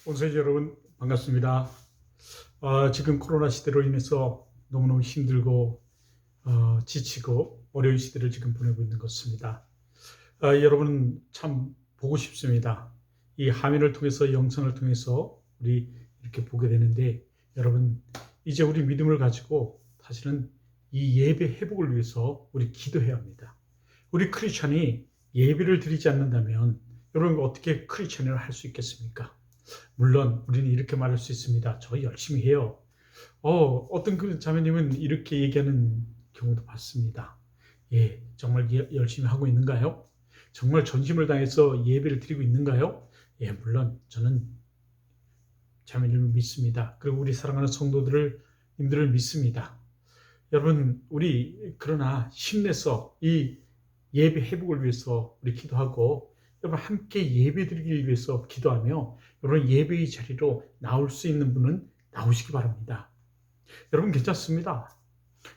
원사님 여러분 반갑습니다. 지금 코로나 시대로 인해서 너무너무 힘들고 지치고 어려운 시대를 지금 보내고 있는 것 같습니다. 여러분 참 보고 싶습니다. 이 화면을 통해서 영상을 통해서 우리 이렇게 보게 되는데 여러분 이제 우리 믿음을 가지고 사실은 이 예배 회복을 위해서 우리 기도해야 합니다. 우리 크리스찬이 예배를 드리지 않는다면 여러분 어떻게 크리스찬을 할 수 있겠습니까? 물론 우리는 이렇게 말할 수 있습니다. 저 열심히 해요. 어떤 그 자매님은 이렇게 얘기하는 경우도 봤습니다. 예, 정말 열심히 하고 있는가요? 정말 전심을 다해서 예배를 드리고 있는가요? 예, 물론 저는 자매님을 믿습니다. 그리고 우리 사랑하는 님들을 믿습니다. 여러분, 우리 그러나 힘내서 이 예배 회복을 위해서 우리 기도하고 여러분 함께 예배 드리기 위해서 기도하며 여러분 예배의 자리로 나올 수 있는 분은 나오시기 바랍니다. 여러분 괜찮습니다.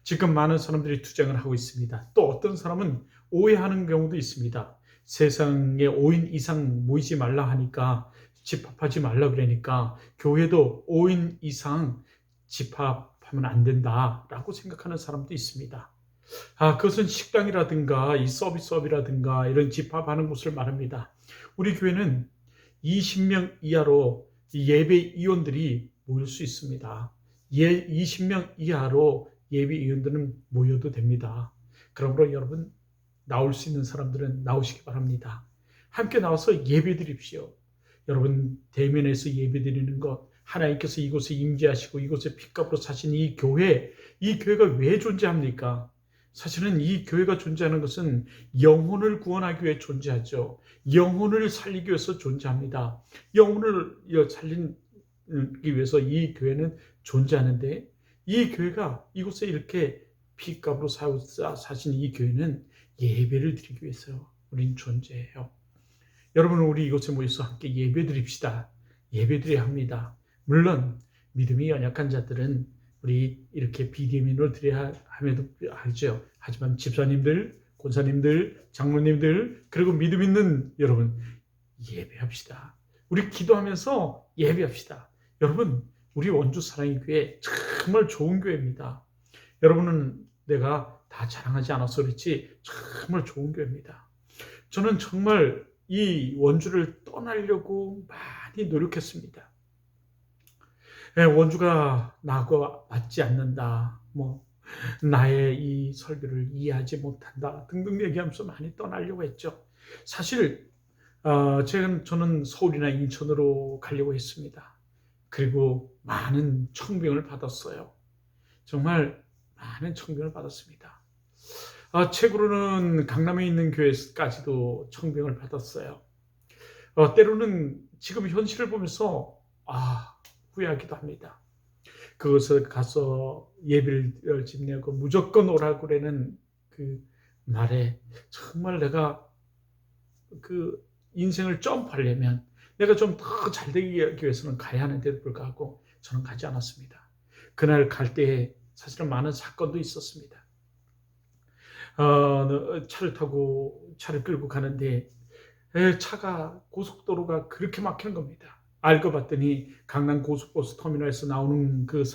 지금 많은 사람들이 투쟁을 하고 있습니다. 또 어떤 사람은 오해하는 경우도 있습니다. 세상에 5인 이상 모이지 말라 하니까 집합하지 말라 그러니까 교회도 5인 이상 집합하면 안 된다라고 생각하는 사람도 있습니다. 그것은 식당이라든가 이 서비스업이라든가 이런 집합하는 곳을 말합니다. 우리 교회는 20명 이하로 예배위원들이 모일 수 있습니다. 20명 이하로 예배위원들은 모여도 됩니다. 그러므로 여러분 나올 수 있는 사람들은 나오시기 바랍니다. 함께 나와서 예배 드립시오. 여러분 대면에서 예배 드리는 것 하나님께서 이곳에 임재하시고 이곳에 핏값으로 사신 이 교회가 왜 존재합니까? 사실은 이 교회가 존재하는 것은 영혼을 구원하기 위해 존재하죠. 영혼을 살리기 위해서 존재합니다. 영혼을 살리기 위해서 이 교회는 존재하는데 이 교회가 이곳에 이렇게 피값으로 사신 이 교회는 예배를 드리기 위해서 우린 존재해요. 여러분 우리 이곳에 모여서 함께 예배 드립시다. 예배 드려야 합니다. 물론 믿음이 연약한 자들은 우리 이렇게 비대면으로 드려야 함에도 하죠. 하지만 집사님들, 권사님들, 장로님들 그리고 믿음 있는 여러분 예배합시다. 우리 기도하면서 예배합시다. 여러분 우리 원주 사랑의 교회 정말 좋은 교회입니다. 여러분은 내가 다 자랑하지 않아서 그렇지 정말 좋은 교회입니다. 저는 정말 이 원주를 떠나려고 많이 노력했습니다. 원주가 나하고 맞지 않는다. 나의 이 설교를 이해하지 못한다. 등등 얘기하면서 많이 떠나려고 했죠. 사실 저는 서울이나 인천으로 가려고 했습니다. 그리고 많은 청빙을 받았어요. 정말 많은 청빙을 받았습니다. 최고로는 강남에 있는 교회까지도 청빙을 받았어요. 때로는 지금 현실을 보면서 후회하기도 합니다. 그것을 가서 예배를 집내고 무조건 오라고 그러는 그 말에 정말 내가 그 인생을 점프하려면 내가 좀 더 잘되기 위해서는 가야 하는데도 불구하고 저는 가지 않았습니다. 그날 갈 때 사실은 많은 사건도 있었습니다. 차를 끌고 가는데 차가 고속도로가 그렇게 막히는 겁니다. 알고 봤더니 강남 고속버스 터미널에서 나오는 그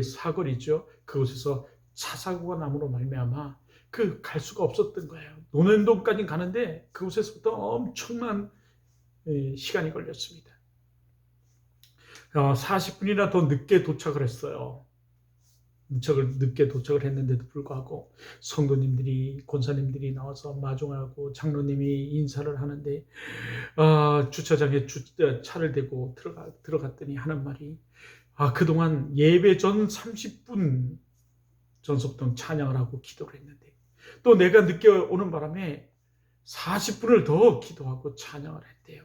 사거리죠. 그곳에서 차 사고가 남으로 말미암아 갈 수가 없었던 거예요. 논현동까지 가는데 그곳에서부터 엄청난 시간이 걸렸습니다. 40분이나 더 늦게 도착을 했어요. 늦게 도착을 했는데도 불구하고 성도님들이 권사님들이 나와서 마중하고 장로님이 인사를 하는데 주차장에 차를 대고 들어갔더니 하는 말이 그동안 예배 전 30분 전속동 찬양을 하고 기도를 했는데 또 내가 늦게 오는 바람에 40분을 더 기도하고 찬양을 했대요.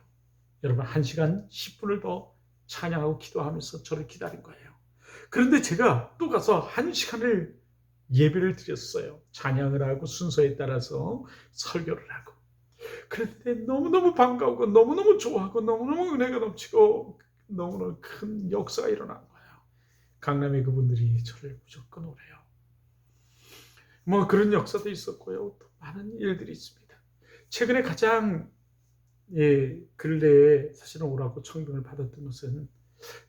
여러분 1시간 10분을 더 찬양하고 기도하면서 저를 기다린 거예요. 그런데 제가 또 가서 1시간을 예배를 드렸어요. 찬양을 하고 순서에 따라서 설교를 하고. 그런데 너무너무 반가우고 너무너무 좋아하고 너무너무 은혜가 넘치고 너무너무 큰 역사가 일어난 거예요. 강남의 그분들이 저를 무조건 오래요. 그런 역사도 있었고요. 또 많은 일들이 있습니다. 최근에 가장 근래에 사실은 오라고 청빙을 받았던 것은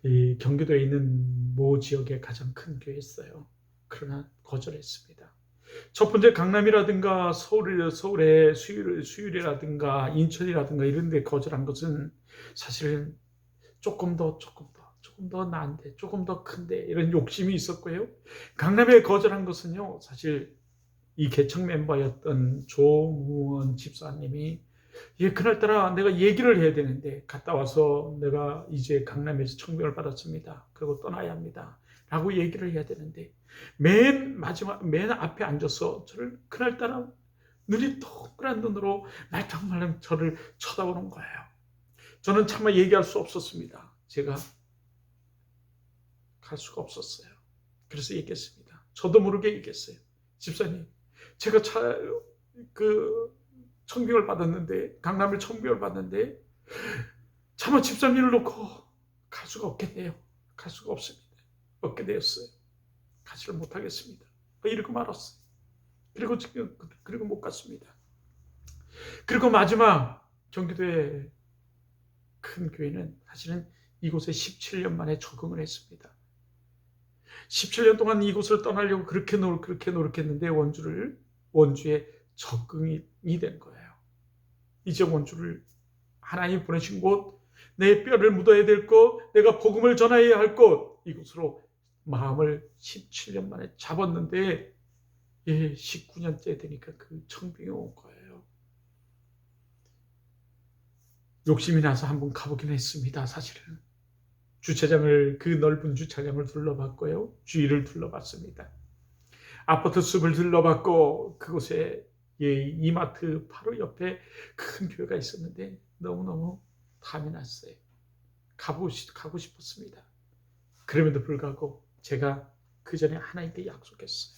이 경기도에 있는 모 지역의 가장 큰 교회였어요. 그러나 거절했습니다. 첫 번째 강남이라든가 서울의 수유리라든가 인천이라든가 이런 데 거절한 것은 사실은 조금 더 나은데, 조금 더 큰데 이런 욕심이 있었고요. 강남에 거절한 것은요, 사실 이 개척 멤버였던 조무원 집사님이 그날따라 내가 얘기를 해야 되는데 갔다 와서 내가 이제 강남에서 청빙을 받았습니다. 그리고 떠나야 합니다. 라고 얘기를 해야 되는데 맨 앞에 앉아서 저를 그날따라 눈이 동그란 눈으로 말랑말랑 저를 쳐다보는 거예요. 저는 차마 얘기할 수 없었습니다. 제가 갈 수가 없었어요. 그래서 얘기했습니다. 저도 모르게 얘기했어요. 집사님, 제가 청빙을 받았는데, 강남을 청빙을 받는데, 차마 집사님을 놓고 갈 수가 없겠네요. 갈 수가 없습니다. 없게 되었어요. 가지를 못하겠습니다. 이러고 말았어요. 그리고 못 갔습니다. 그리고 마지막 경기도의 큰 교회는 사실은 이곳에 17년 만에 적응을 했습니다. 17년 동안 이곳을 떠나려고 그렇게 노력했는데 원주에 적응이 된 거예요. 이제 원주를 하나님 보내신 곳, 내 뼈를 묻어야 될 곳, 내가 복음을 전해야 할 곳, 이곳으로 마음을 17년 만에 잡았는데 19년째 되니까 그 청빙이 온 거예요. 욕심이 나서 한번 가보긴 했습니다. 사실은 그 넓은 주차장을 둘러봤고요. 주위를 둘러봤습니다. 아파트 숲을 둘러봤고 그곳에 이마트 바로 옆에 큰 교회가 있었는데 너무너무 탐이 났어요. 가고 싶었습니다. 그럼에도 불구하고 제가 그 전에 하나님께 약속했어요.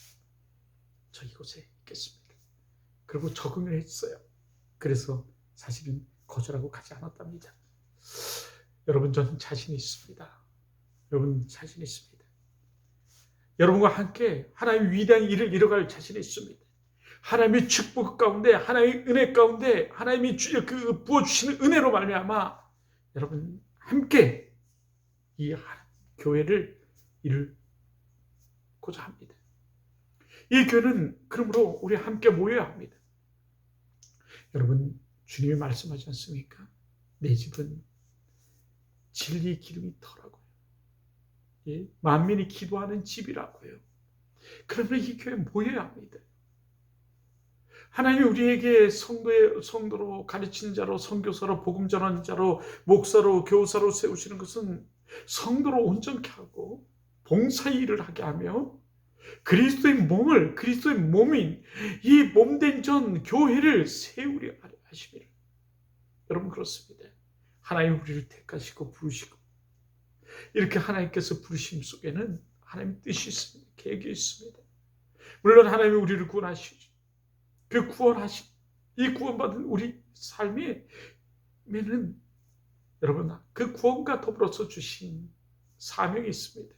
저 이곳에 있겠습니다. 그리고 적응을 했어요. 그래서 사실은 거절하고 가지 않았답니다. 여러분, 저는 자신 있습니다. 여러분, 자신 있습니다. 여러분과 함께 하나님의 위대한 일을 이뤄갈 자신이 있습니다. 하나님의 축복 가운데, 하나님의 은혜 가운데, 하나님이 부어주시는 은혜로 말미암아 여러분 함께 이 교회를 이루고자 합니다. 이 교회는 그러므로 우리 함께 모여야 합니다. 여러분, 주님이 말씀하지 않습니까? 내 집은 진리의 기름이 터라고요. 만민이 기도하는 집이라고요. 그러면 이 교회에 모여야 합니다. 하나님이 우리에게 성도로 가르치는 자로, 선교사로, 복음 전하는 자로, 목사로, 교사로 세우시는 것은 성도로 온전케 하고 봉사의 일을 하게 하며 그리스도의 몸인 이 몸된 전 교회를 세우려 하심이라. 여러분, 그렇습니다. 하나님 우리를 택하시고 부르시고 이렇게 하나님께서 부르심 속에는 하나님의 뜻이 있습니다. 계획이 있습니다. 물론 하나님이 우리를 구원하시죠. 이 구원받은 우리 삶에는 여러분, 그 구원과 더불어서 주신 사명이 있습니다.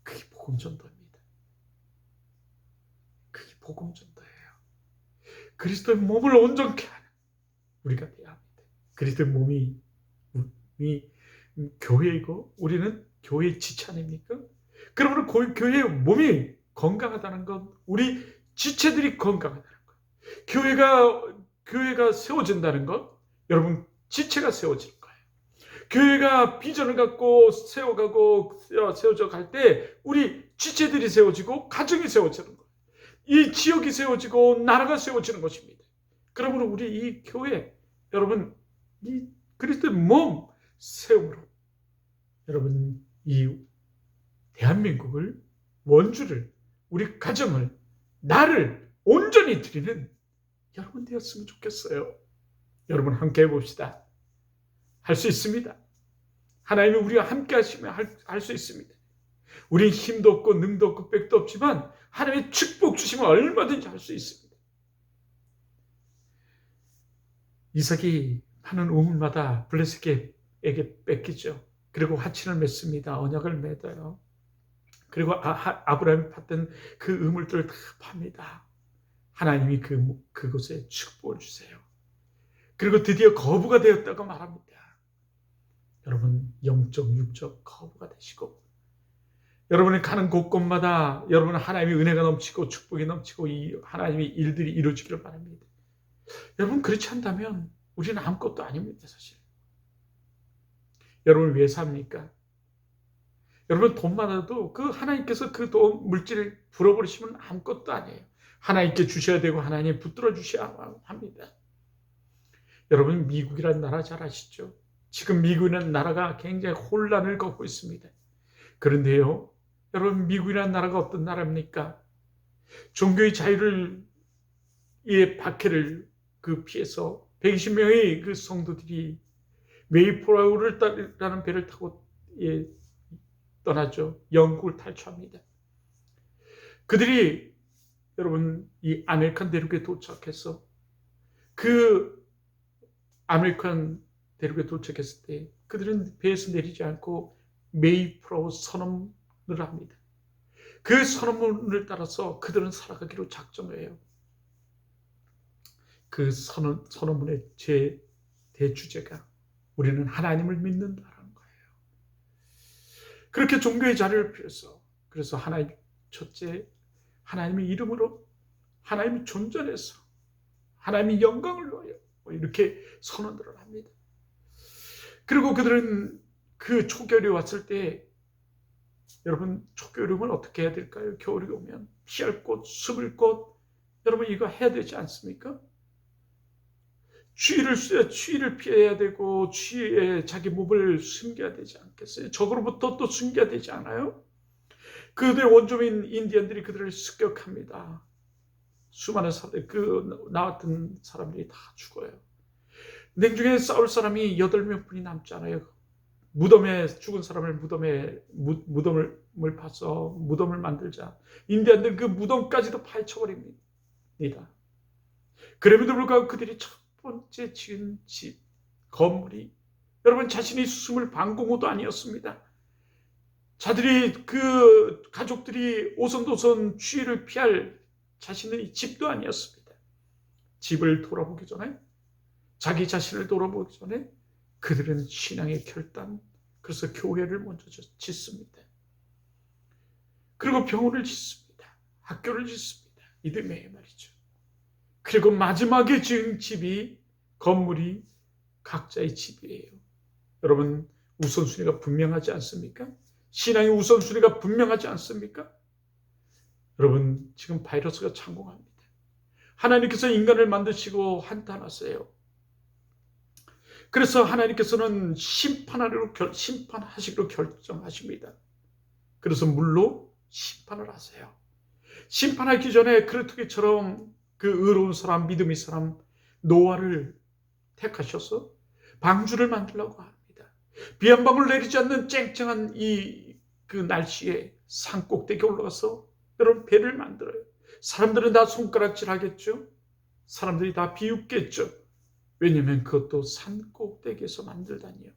그게 복음전도입니다. 그게 복음전도예요. 그리스도의 몸을 온전케 하는 우리가 되어야 합니다. 그리스도의 몸이 교회이고 우리는 교회의 지체 아닙니까? 그러므로 교회의 몸이 건강하다는 건 우리 지체들이 건강하다는 것. 교회가 세워진다는 것, 여러분 지체가 세워지는 거예요. 교회가 비전을 갖고 세워져 갈 때 우리 지체들이 세워지고 가정이 세워지는 거예요. 이 지역이 세워지고 나라가 세워지는 것입니다. 그러므로 우리 이 교회, 여러분 이 그리스도의 몸 세움으로 여러분 이 대한민국을, 원주를, 우리 가정을, 나를 온전히 드리는 여러분 되었으면 좋겠어요. 여러분 함께 해봅시다. 할 수 있습니다. 하나님이 우리와 함께 하시면 할 수 있습니다. 우린 힘도 없고 능도 없고 빽도 없지만 하나님의 축복 주시면 얼마든지 할 수 있습니다. 이삭이 파는 우물마다 블레셋에게 뺏기죠. 그리고 화친을 맺습니다. 언약을 맺어요. 그리고 아브라함이 팠던 그 우물들을 다 팝니다. 하나님이 그곳에 축복을 주세요. 그리고 드디어 거부가 되었다고 말합니다. 여러분 영적 육적 거부가 되시고 여러분이 가는 곳곳마다 여러분 하나님의 은혜가 넘치고 축복이 넘치고 이 하나님의 일들이 이루어지기를 바랍니다. 여러분 그렇지 않다면 우리는 아무것도 아닙니다. 사실 여러분을 왜 삽니까? 여러분 돈 많아도 그 하나님께서 그 돈 물질을 불어버리시면 아무것도 아니에요. 하나님께 주셔야 되고 하나님 붙들어 주셔야 합니다. 여러분 미국이라는 나라 잘 아시죠? 지금 미국이라는 나라가 굉장히 혼란을 겪고 있습니다. 그런데요 여러분 미국이라는 나라가 어떤 나라입니까? 종교의 자유를 이 박해를 피해서 120명의 그 성도들이 메이플라워라는 배를 타고 떠나죠. 영국을 탈출합니다. 그들이 여러분 이 아메리칸 대륙에 도착해서 그 아메리칸 대륙에 도착했을 때 그들은 배에서 내리지 않고 메이플라워 선언을 합니다. 그 선언문을 따라서 그들은 살아가기로 작정을 해요. 그 선언문의 제 대주제가 우리는 하나님을 믿는다라는 거예요. 그렇게 종교의 자리를 피해서 그래서 하나님 첫째 하나님의 이름으로 하나님의 존전해서 하나님의 영광을 위하여 이렇게 선언들을 합니다. 그리고 그들은 그 초겨울이 왔을 때 여러분 초겨울이 오면 어떻게 해야 될까요? 겨울이 오면 피할 곳, 숨을 곳 여러분 이거 해야 되지 않습니까? 추위를 피해야 되고 추위에 자기 몸을 숨겨야 되지 않겠어요? 적으로부터 또 숨겨야 되지 않아요? 그들의 원주민 인디언들이 그들을 습격합니다. 수많은 나 같은 사람들이 다 죽어요. 냉중에 싸울 사람이 8명뿐이 남지 않아요. 무덤에 죽은 사람을 무덤을 파서 무덤을 만들자. 인디언들 그 무덤까지도 파헤쳐버립니다. 그럼에도 불구하고 그들이 첫 번째 지은 집, 건물이 여러분 자신이 숨을 방공호도 아니었습니다. 그 가족들이 오손도손 추위를 피할 자신의 집도 아니었습니다. 집을 돌아보기 전에 자기 자신을 돌아보기 전에 그들은 신앙의 결단, 그래서 교회를 먼저 짓습니다. 그리고 병원을 짓습니다. 학교를 짓습니다. 이듬해 말이죠. 그리고 마지막에 지은 집이 건물이 각자의 집이에요. 여러분 우선순위가 분명하지 않습니까? 신앙의 우선순위가 분명하지 않습니까? 여러분 지금 바이러스가 창공합니다. 하나님께서 인간을 만드시고 한탄하세요. 그래서 하나님께서는 심판하시기로 결정하십니다. 그래서 물로 심판을 하세요. 심판하기 전에 그르투기처럼 그 의로운 사람, 믿음의 사람 노아를 택하셔서 방주를 만들려고 합니다. 비 한 방울 내리지 않는 쨍쨍한 그 날씨에 산 꼭대기에 올라가서 여러분 배를 만들어요. 사람들은 다 손가락질 하겠죠. 사람들이 다 비웃겠죠. 왜냐하면 그것도 산 꼭대기에서 만들다니요.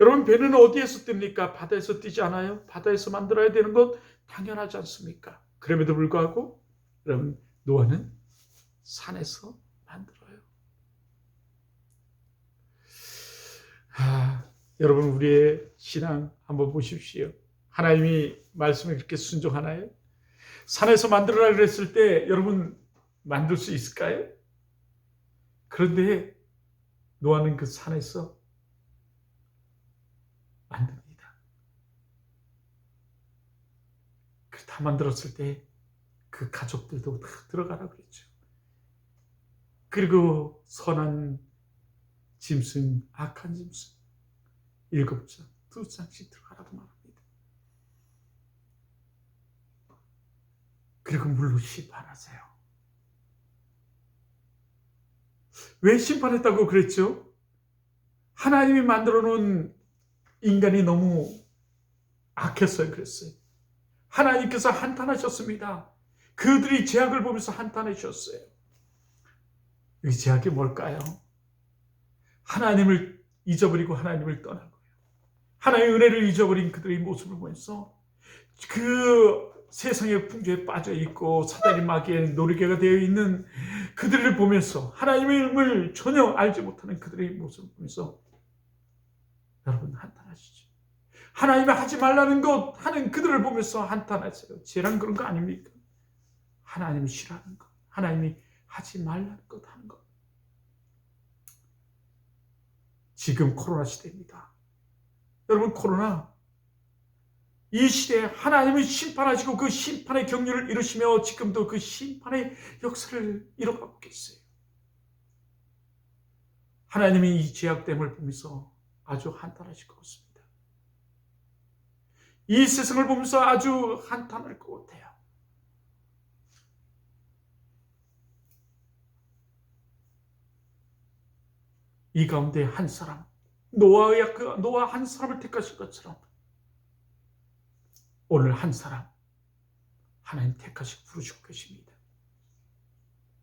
여러분 배는 어디에서 뜹니까? 바다에서 뛰지 않아요? 바다에서 만들어야 되는 것 당연하지 않습니까? 그럼에도 불구하고 여러분 노아는 산에서 만들어요. 여러분 우리의 신앙 한번 보십시오. 하나님이 말씀에 그렇게 순종하나요? 산에서 만들어라 그랬을 때 여러분 만들 수 있을까요? 그런데 노아는 그 산에서 만듭니다. 다 만들었을 때 그 가족들도 다 들어가라 그랬죠. 그리고 선한 짐승, 악한 짐승 7장, 2장씩 들어가라고 말합니다. 그리고 물로 심판하세요. 왜 심판했다고 그랬죠? 하나님이 만들어 놓은 인간이 너무 악했어요. 그랬어요. 하나님께서 한탄하셨습니다. 그들이 죄악을 보면서 한탄하셨어요. 이 죄악이 뭘까요? 하나님을 잊어버리고 하나님을 떠난 거예요. 하나님의 은혜를 잊어버린 그들의 모습을 보면서 그 세상의 풍조에 빠져 있고 사단의 마귀의 놀이개가 되어 있는 그들을 보면서 하나님을 전혀 알지 못하는 그들의 모습을 보면서 여러분 한탄하시죠. 하나님이 하지 말라는 것 하는 그들을 보면서 한탄하세요. 쟤랑 그런 거 아닙니까? 하나님이 싫어하는 것, 하나님이 하지 말라는 것 하는 것. 지금 코로나 시대입니다. 여러분, 코로나 이 시대에 하나님이 심판하시고 그 심판의 경륜을 이루시며 지금도 그 심판의 역사를 이뤄가고 계세요. 하나님이 이 죄악됨을 보면서 아주 한탄하실 것 같습니다. 이 세상을 보면서 아주 한탄할 것 같아요. 이 가운데 한 사람, 노아 한 사람을 택하신 것처럼 오늘 한 사람 하나님 택하시고 부르시고 계십니다.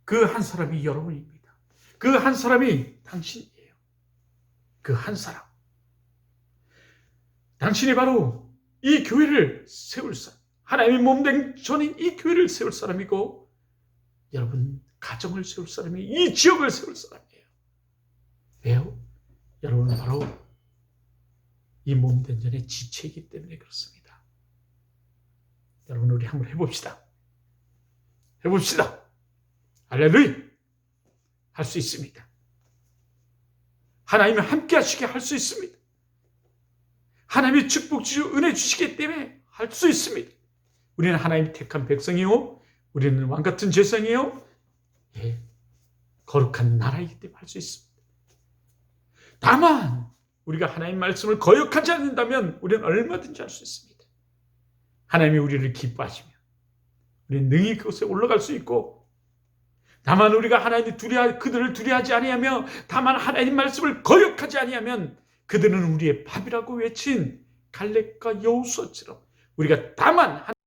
그 한 사람이 여러분입니다. 그 한 사람이 당신이에요. 그 한 사람. 당신이 바로 이 교회를 세울 사람, 하나님의 몸된 전인 이 교회를 세울 사람이고, 여러분 가정을 세울 사람이 이 지역을 세울 사람이에요. 왜요? 여러분은 바로 이 몸된 전의 지체이기 때문에 그렇습니다. 여러분, 우리 한번 해봅시다. 해봅시다. 할렐루야! 할 수 있습니다. 하나님이 함께 하시게 할 수 있습니다. 하나님이 축복 주시고 은혜 주시기 때문에 할 수 있습니다. 우리는 하나님이 택한 백성이요, 우리는 왕같은 제사장이요, 거룩한 나라이기 때문에 할 수 있습니다. 다만 우리가 하나님 말씀을 거역하지 않는다면 우리는 얼마든지 할 수 있습니다. 하나님이 우리를 기뻐하시며 우리는 능히 그곳에 올라갈 수 있고, 다만 우리가 그들을 두려워하지 아니하며 다만 하나님 말씀을 거역하지 아니하면 그들은 우리의 밥이라고 외친 갈렙과 여호수아처럼 우리가 다만